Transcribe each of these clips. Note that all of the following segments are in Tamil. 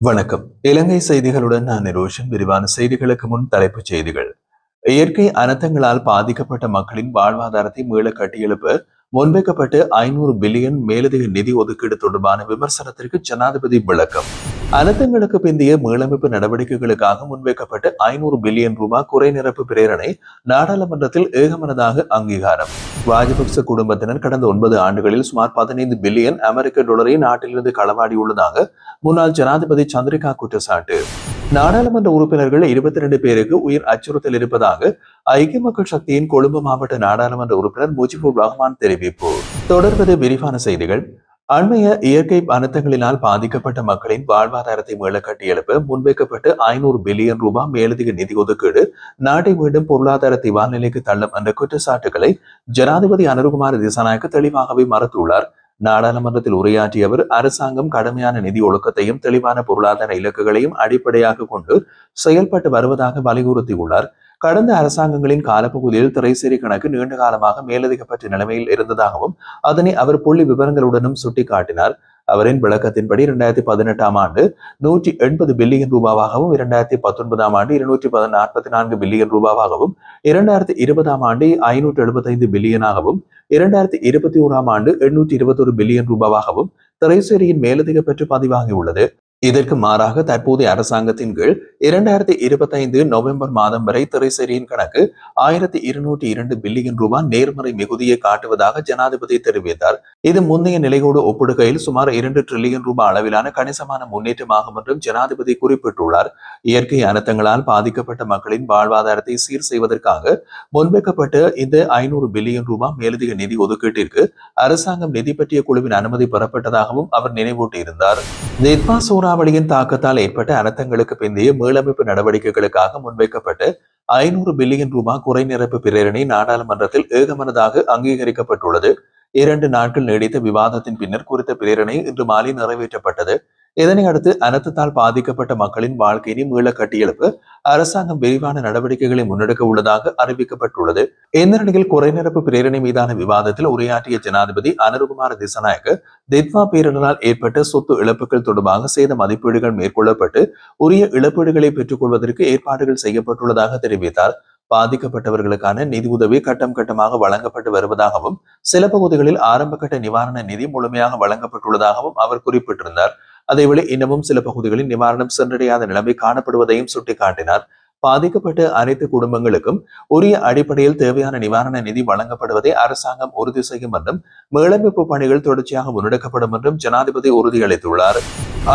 வணக்கம். இலங்கை செய்திகளுடன் நான் நிரோஷன். விரிவான செய்திகளுக்கு முன் தலைப்புச் செய்திகள். இயற்கை அனர்த்தங்களால் பாதிக்கப்பட்ட மக்களின் வாழ்வாதாரத்தை மீள கட்டியெழுப்ப முன்வைக்கப்பட்டு 500 பில்லியன் மேலதிக நிதி ஒதுக்கீடு தொடர்பான விமர்சனத்திற்கு ஜனாதிபதி விளக்கம். அனர்த்தங்களுக்கு பிந்தைய மீளமைப்பு நடவடிக்கைகளுக்காக முன்வைக்கப்பட்ட 500 பில்லியன் ரூபாய் குறை நிரப்பு பிரேரணை நாடாளுமன்றத்தில் ஏகமனதாக அங்கீகாரம். ராஜபக்ச குடும்பத்தினர் கடந்த 9 ஆண்டுகளில் சுமார் 15 பில்லியன் அமெரிக்க டாலரை நாட்டிலிருந்து களவாடியுள்ளதாக முன்னாள் ஜனாதிபதி சந்திரிகா குற்றச்சாட்டு. நாடாளுமன்ற உறுப்பினர்கள் 22 பேருக்கு உயிர் அச்சுறுத்தல் இருப்பதாக ஐக்கிய மக்கள் சக்தியின் கொழும்பு மாவட்ட நாடாளுமன்ற உறுப்பினர் முஜிபுர் ரஹ்மான் தெரிவிப்பு. தொடர்வது விரிவான செய்திகள். அண்மைய இயற்கை அனர்த்தங்களினால் பாதிக்கப்பட்ட மக்களின் வாழ்வாதாரத்தை மீள கட்டியெழுப்ப முன்வைக்கப்பட்டு 500 பில்லியன் ரூபாய் மேலதிக நிதி ஒதுக்கீடு நாட்டை மீண்டும் பொருளாதார திவால் நிலைக்கு தள்ளும் என்ற குற்றச்சாட்டுகளை ஜனாதிபதி அனுருகுமார் திசாநாயக்க தெளிவாகவே மறுத்துள்ளார். நாடாளுமன்றத்தில் உரையாற்றிய அவர் அரசாங்கம் கடுமையான நிதி ஒழுக்கத்தையும் தெளிவான பொருளாதார இலக்குகளையும் அடிப்படையாக கொண்டு செயல்பட்டு வருவதாக வலியுறுத்தியுள்ளார். கடந்த அரசாங்கங்களின் காலப்பகுதியில் திரைசேரி கணக்கு நீண்ட காலமாக மேலதிகப்பட்ட நிலைமையில் இருந்ததாகவும் அதனை அவர் புள்ளி விவரங்களுடனும் சுட்டிக்காட்டினார். அவரின் விளக்கத்தின்படி 2018 ஆண்டு 180 பில்லியன் ரூபாவாகவும் 2019 ஆண்டு 244 பில்லியன் ரூபாவாகவும் 2020 ஆண்டு 575 பில்லியனாகவும் 2021 ஆண்டு 821 பில்லியன் ரூபாவாகவும் திரைசேரியின் மேலதிக பெற்று பதிவாகியுள்ளது. இதற்கு மாறாக தற்போதைய அரசாங்கத்தின் கீழ் 2025 நவம்பர் மாதம் வரை திரைசேரியின் கணக்கு 1202 பில்லியன் ரூபாய் நேர்மறை மிகுதியை காட்டுவதாக ஜனாதிபதி தெரிவித்தார். இது முந்தைய நிலையோடு ஒப்பிடுகையில் சுமார் 2 டிரில்லியன் ரூபாய் அளவிலான கணிசமான முன்னேற்றமாகும் என்றும் ஜனாதிபதி குறிப்பிட்டுள்ளார். இயற்கை அனர்த்தங்களால் பாதிக்கப்பட்ட மக்களின் வாழ்வாதாரத்தை சீர் செய்வதற்காக முன்வைக்கப்பட்ட இந்த 500 பில்லியன் ரூபாய் மேலதிக நிதி ஒதுக்கீட்டிற்கு அரசாங்கம் நிதி பற்றிய குழுவின் அனுமதி பெறப்பட்டதாகவும் அவர் நினைவூட்டியிருந்தார். சூறாவளியின் தாக்கத்தால் ஏற்பட்ட அனர்த்தங்களுக்கு பிந்தைய மீளமைப்பு நடவடிக்கைகளுக்காக முன்வைக்கப்பட்டு 500 பில்லியன் ரூபாய் குறை நிரப்பு பிரேரணை நாடாளுமன்றத்தில் ஏகமனதாக அங்கீகரிக்கப்பட்டுள்ளது. 2 நாட்கள் நீடித்த விவாதத்தின் பின்னர் குறித்த பிரேரணை இன்று மாலை நிறைவேற்றப்பட்டது. இதனை அடுத்து அனர்த்தத்தால் பாதிக்கப்பட்ட மக்களின் வாழ்க்கையை மீள கட்டியெழுப்ப அரசாங்கம் விரிவான நடவடிக்கைகளை முன்னெடுக்க உள்ளதாக அறிவிக்கப்பட்டுள்ளது. இந்த நிலையில் குறைநிரப்பு பிரேரணை மீதான விவாதத்தில் உரையாற்றிய ஜனாதிபதி அனுருகுமார திசாநாயக்க தித்வா பேரிடரால் ஏற்பட்ட சொத்து இழப்புகள் தொடர்பாக சேத மதிப்பீடுகள் மேற்கொள்ளப்பட்டு உரிய இழப்பீடுகளை பெற்றுக் கொள்வதற்கு ஏற்பாடுகள் செய்யப்பட்டுள்ளதாக தெரிவித்தார். பாதிக்கப்பட்டவர்களுக்கான நிதி உதவி கட்டம் கட்டமாக வழங்கப்பட்டு வருவதாகவும் சில பகுதிகளில் ஆரம்ப கட்ட நிவாரண நிதி முழுமையாக வழங்கப்பட்டுள்ளதாகவும் அவர் குறிப்பிட்டிருந்தார். அதேவேளை இன்னமும் சில பகுதிகளில் நிவாரணம் சென்றடையாத நிலைமை காணப்படுவதையும் சுட்டிக்காட்டினார். பாதிக்கப்பட்ட அனைத்து குடும்பங்களுக்கும் உரிய அடிப்படையில் தேவையான நிவாரண நிதி வழங்கப்படுவதை அரசாங்கம் உறுதி செய்யும் என்றும் மீளமைப்பு பணிகள் தொடர்ச்சியாக முன்னெடுக்கப்படும் என்றும் ஜனாதிபதி உறுதியளித்துள்ளார்.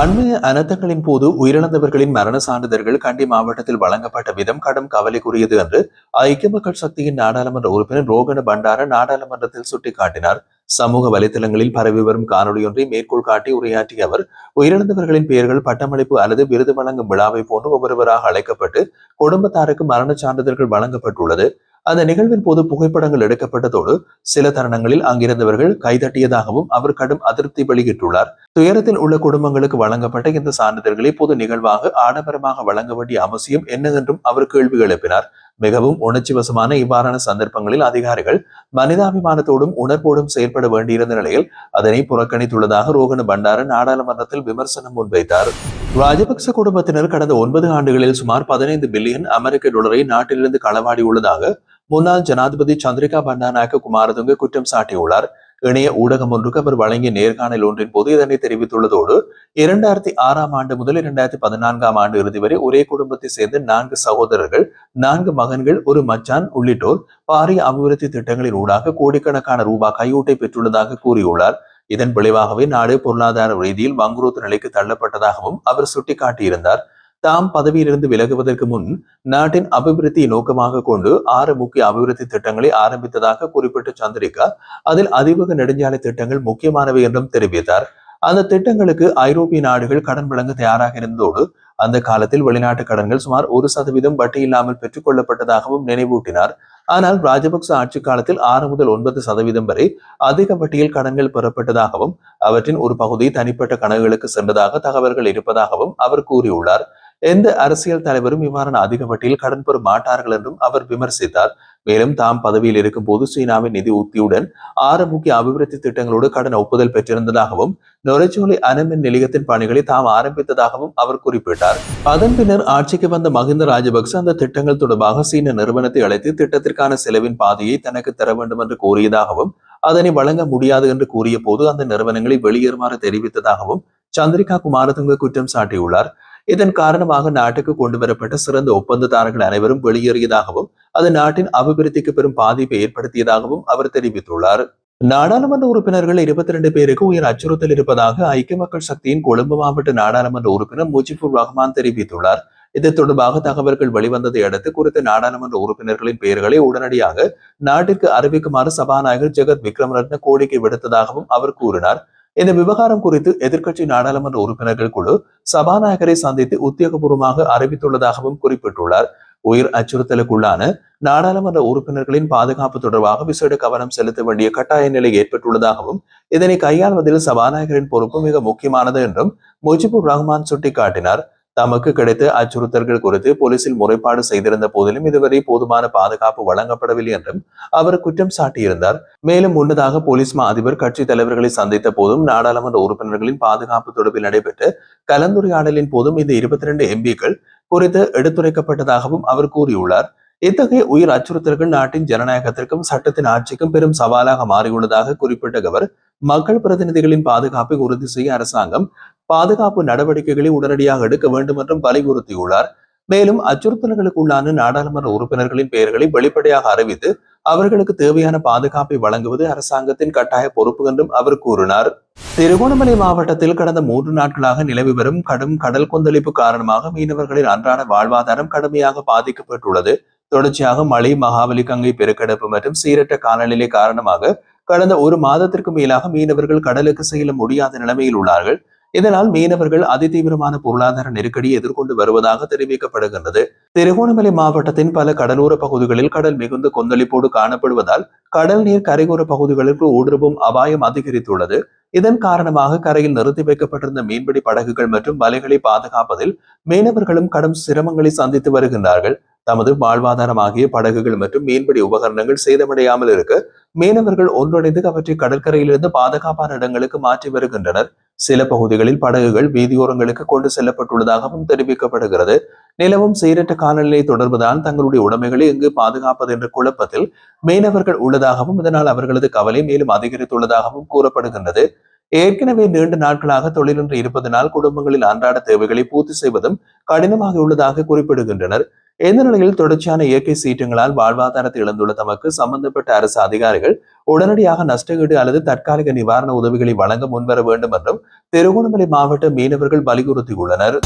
அண்மைய அனர்த்தங்களின் போது உயிரிழந்தவர்களின் மரண சான்றிதழ்கள் கண்டி மாவட்டத்தில் வழங்கப்பட்ட விதம் கடும் கவலைக்குரியது என்று ஐக்கிய மக்கள் சக்தியின் நாடாளுமன்ற உறுப்பினர் ரோகண பண்டார நாடாளுமன்றத்தில் சுட்டிக்காட்டினார். சமூக வலைதளங்களில் பரவி வரும் காணொலியொன்றை மேற்கோள் காட்டி உரையாற்றிய அவர் உயிரிழந்தவர்களின் பெயர்கள் பட்டமளிப்பு அல்லது விருது வழங்கும் விழாவை போன்று ஒவ்வொருவராக அழைக்கப்பட்டு குடும்பத்தாருக்கு மரண சான்றிதழ்கள் வழங்கப்பட்டுள்ளது. அந்த நிகழ்வின் போது புகைப்படங்கள் எடுக்கப்பட்டதோடு சில தருணங்களில் அங்கிருந்தவர்கள் கைதட்டியதாகவும் அவர் கடும் அதிருப்தி வெளியிட்டுள்ளார். துயரத்தில் உள்ள குடும்பங்களுக்கு வழங்கப்பட்ட இந்த சான்றிதழ்களை பொது நிகழ்வாக ஆடம்பரமாக வழங்க வேண்டிய அவசியம் என்ன என்றும் அவர் கேள்வி எழுப்பினார். மிகவும் உணர்ச்சி வசமான இவ்வாறான சந்தர்ப்பங்களில் அதிகாரிகள் மனிதாபிமானத்தோடும் உணர்வோடும் செயல்பட வேண்டியிருந்த நிலையில் அதனை புறக்கணித்துள்ளதாக ரோகண பண்டார நாடாளுமன்றத்தில் விமர்சனம் முன்வைத்தார். ராஜபக்ச குடும்பத்தினர் கடந்த 9 ஆண்டுகளில் சுமார் 15 பில்லியன் அமெரிக்க டாலரை நாட்டிலிருந்து களவாடி உள்ளதாக முன்னாள் ஜனாதிபதி சந்திரிகா பண்டாநாயக்க குமாரதுங்க குற்றம் சாட்டியுள்ளார். இணைய ஊடகம் ஒன்றுக்கு அவர் வழங்கிய நேர்காணல் ஒன்றின் போது இதனை தெரிவித்துள்ளதோடு 2006 ஆண்டு முதல் 2014 ஆண்டு இறுதி வரை ஒரே குடும்பத்தை சேர்ந்த 4 சகோதரர்கள், 4 மகன்கள், ஒரு மச்சான் உள்ளிட்டோர் பாரிய அபிவிருத்தி திட்டங்களின் ஊடாக கோடிக்கணக்கான ரூபாய் கையூட்டை பெற்றுள்ளதாக கூறியுள்ளார். இதன் விளைவாகவே நாடு பொருளாதார ரீதியில் வங்குரோத்து நிலைக்கு தள்ளப்பட்டதாகவும் அவர் சுட்டிக்காட்டியிருந்தார். தாம் பதவியிலிருந்து விலகுவதற்கு முன் நாட்டின் அபிவிருத்தியை நோக்கமாக கொண்டு 6 முக்கிய அபிவிருத்தி திட்டங்களை ஆரம்பித்ததாக குறிப்பிட்ட சந்திரிகா அதில் அதிவேக நெடுஞ்சாலை திட்டங்கள் முக்கியமானவை என்றும் தெரிவித்தார். அந்த திட்டங்களுக்கு ஐரோப்பிய நாடுகள் கடன் வழங்க தயாராக இருந்ததோடு அந்த காலத்தில் வெளிநாட்டு கடன்கள் சுமார் 1% வட்டி இல்லாமல் பெற்றுக் கொள்ளப்பட்டதாகவும் நினைவூட்டினார். ஆனால் ராஜபக்ச ஆட்சி காலத்தில் 6 முதல் 9% வரை அதிக வட்டியில் கடன்கள் பெறப்பட்டதாகவும் அவற்றின் ஒரு பகுதி தனிப்பட்ட கணக்குகளுக்கு சென்றதாக தகவல்கள் இருப்பதாகவும் அவர் கூறியுள்ளார். எந்த அரசியல் தலைவரும் இவ்வாறான அதிக வட்டியில் கடன் பெற மாட்டார்கள் என்றும் அவர் விமர்சித்தார். மேலும் தாம் பதவியில் இருக்கும் போது சீனாவின் நிதி உத்தியுடன் 6 முக்கிய அபிவிருத்தி திட்டங்களோடு கடன் ஒப்புதல் பெற்றிருந்ததாகவும் நொரைச்சோலை அணுமின் நிலையத்தின் பணிகளை தாம் ஆரம்பித்ததாகவும் அவர் குறிப்பிட்டார். அதன் பின்னர் ஆட்சிக்கு வந்த மஹிந்த ராஜபக்ச அந்த திட்டங்கள் தொடர்பாக சீன நிறுவனத்தை அழைத்து திட்டத்திற்கான செலவின் பாதியை தனக்கு தர வேண்டும் என்று கூறியதாகவும் அதனை வழங்க முடியாது என்று கூறிய போது அந்த நிறுவனங்களை வெளியேறுமாறு தெரிவித்ததாகவும் சந்திரிகா குமாரதுங்க குற்றம் சாட்டியுள்ளார். இதன் காரணமாக நாட்டுக்கு கொண்டு வரப்பட்ட சிறந்த ஒப்பந்ததாரர்கள் அனைவரும் வெளியேறியதாகவும் அது நாட்டின் அபிவிருத்திக்கு பெரும் பாதிப்பை ஏற்படுத்தியதாகவும் அவர் தெரிவித்துள்ளார். நாடாளுமன்ற உறுப்பினர்கள் 22 பேருக்கு உயர் அச்சுறுத்தல் இருப்பதாக ஐக்கிய மக்கள் சக்தியின் கொழும்பு மாவட்ட நாடாளுமன்ற உறுப்பினர் முஜிபுர் ரஹ்மான் தெரிவித்துள்ளார். இது தொடர்பாக தகவல்கள் வெளிவந்ததை அடுத்து குறித்த நாடாளுமன்ற உறுப்பினர்களின் பெயர்களை உடனடியாக நாட்டிற்கு அறிவிக்குமாறு சபாநாயகர் ஜெகத் விக்ரமரத்ன கோரிக்கை விடுத்ததாகவும் அவர் கூறினார். இந்த விவகாரம் குறித்து எதிர்க்கட்சி நாடாளுமன்ற உறுப்பினர்கள் குழு சபாநாயகரை சந்தித்து உத்தியோகபூர்வமாக அறிவித்துள்ளதாகவும் குறிப்பிட்டுள்ளார். உயிர் அச்சுறுத்தலுக்குள்ளான நாடாளுமன்ற உறுப்பினர்களின் பாதுகாப்பு தொடர்பாக விசேட கவனம் செலுத்த வேண்டிய கட்டாய நிலை ஏற்பட்டுள்ளதாகவும் இதனை கையாள்வதில் சபாநாயகரின் பொறுப்பு மிக முக்கியமானது என்றும் முஜிபுர் ரஹ்மான் சுட்டிக்காட்டினார். தமக்கு கிடைத்த அச்சுறுத்தல்கள் குறித்து போலீசில் முறைப்பாடு செய்திருந்த போதிலும் இதுவரை போதுமான பாதுகாப்பு வழங்கப்படவில்லை என்றும் அவர் குற்றம் சாட்டியிருந்தார். மேலும் முன்னதாக போலீஸ் மா அதிபர் கட்சி தலைவர்களை சந்தித்த போதும் நாடாளுமன்ற உறுப்பினர்களின் பாதுகாப்பு தொடர்பில் நடைபெற்ற கலந்துரையாடலின் போதும் இந்த 22 எம்பிக்கள் குறித்து எடுத்துரைக்கப்பட்டதாகவும் அவர் கூறியுள்ளார். இத்தகைய உயிர் அச்சுறுத்தல்கள் நாட்டின் ஜனநாயகத்திற்கும் சட்டத்தின் ஆட்சிக்கும் பெரும் சவாலாக மாறியுள்ளதாக குறிப்பிட்ட அவர் மக்கள் பிரதிநிதிகளின் பாதுகாப்பை உறுதி செய்ய அரசாங்கம் பாதுகாப்பு நடவடிக்கைகளை உடனடியாக எடுக்க வேண்டும் என்றும் வலியுறுத்தியுள்ளார். மேலும் அச்சுறுத்தல்களுக்குள்ளான நாடாளுமன்ற உறுப்பினர்களின் பெயர்களை வெளிப்படையாக அறிவித்து அவர்களுக்கு தேவையான பாதுகாப்பை வழங்குவது அரசாங்கத்தின் கட்டாய பொறுப்பு என்றும் அவர் கூறினார். திருகோணமலை மாவட்டத்தில் கடந்த 3 நாட்களாக நிலவி வரும் கடும் கடல் கொந்தளிப்பு காரணமாக மீனவர்களின் அன்றாட வாழ்வாதாரம் கடுமையாக பாதிக்கப்பட்டுள்ளது. தொடர்ச்சியாக மழை, மகாவலி கங்கை பெருக்கெடுப்பு மற்றும் சீரற்ற காலநிலை காரணமாக கடந்த 1 மாதத்திற்கு மேலாக மீனவர்கள் கடலுக்கு செல்ல முடியாத நிலைமையில் உள்ளார்கள். இதனால் மீனவர்கள் அதிதீவிரமான பொருளாதார நெருக்கடியை எதிர்கொண்டு வருவதாக தெரிவிக்கப்படுகின்றது. திருகோணமலை மாவட்டத்தின் பல கடலோர பகுதிகளில் கடல் மிகுந்த கொந்தளிப்போடு காணப்படுவதால் கடல் நீர் கரையோர பகுதிகளுக்கு ஊடுருவும் அபாயம் அதிகரித்துள்ளது. இதன் காரணமாக கரையில் நிறுத்தி வைக்கப்பட்டிருந்த மீன்பிடி படகுகள் மற்றும் வலைகளை பாதுகாப்பதில் மீனவர்களும் கடும் சிரமங்களை சந்தித்து வருகின்றார்கள். தமது வாழ்வாதாரமாகிய படகுகள் மற்றும் மீன்பிடி உபகரணங்கள் சேதமடையாமல் இருக்க மீனவர்கள் ஒன்றிணைந்து அவற்றை கடற்கரையிலிருந்து பாதுகாப்பான இடங்களுக்கு மாற்றி வருகின்றனர். சில பகுதிகளில் படகுகள் வீதியோரங்களுக்கு கொண்டு செல்லப்பட்டுள்ளதாகவும் தெரிவிக்கப்படுகிறது. நிலவும் சீரற்ற காலநிலை தொடர்புதான் தங்களுடைய உடைமைகளை எங்கு பாதுகாப்பது என்ற குழப்பத்தில் மீனவர்கள் உள்ளதாகவும் இதனால் அவர்களது கவலை மேலும் அதிகரித்துள்ளதாகவும் கூறப்படுகின்றது. ஏற்கனவே நீண்ட நாட்களாக தொழிலின்றி இருப்பதனால் குடும்பங்களின் அன்றாட தேவைகளை பூர்த்தி செய்வதும் கடினமாக உள்ளதாக குறிப்பிடுகின்றனர். இந்த நிலையில் தொடர்ச்சியான இயற்கை சீற்றங்களால் வாழ்வாதாரத்தை இழந்துள்ள தமக்கு சம்பந்தப்பட்ட அரசு அதிகாரிகள் உடனடியாக நஷ்டஈடு அல்லது தற்காலிக நிவாரண உதவிகளை வழங்க முன்வர வேண்டும் என்றும் திருகோணமலை மாவட்ட மீனவர்கள் வலியுறுத்தியுள்ளனர்.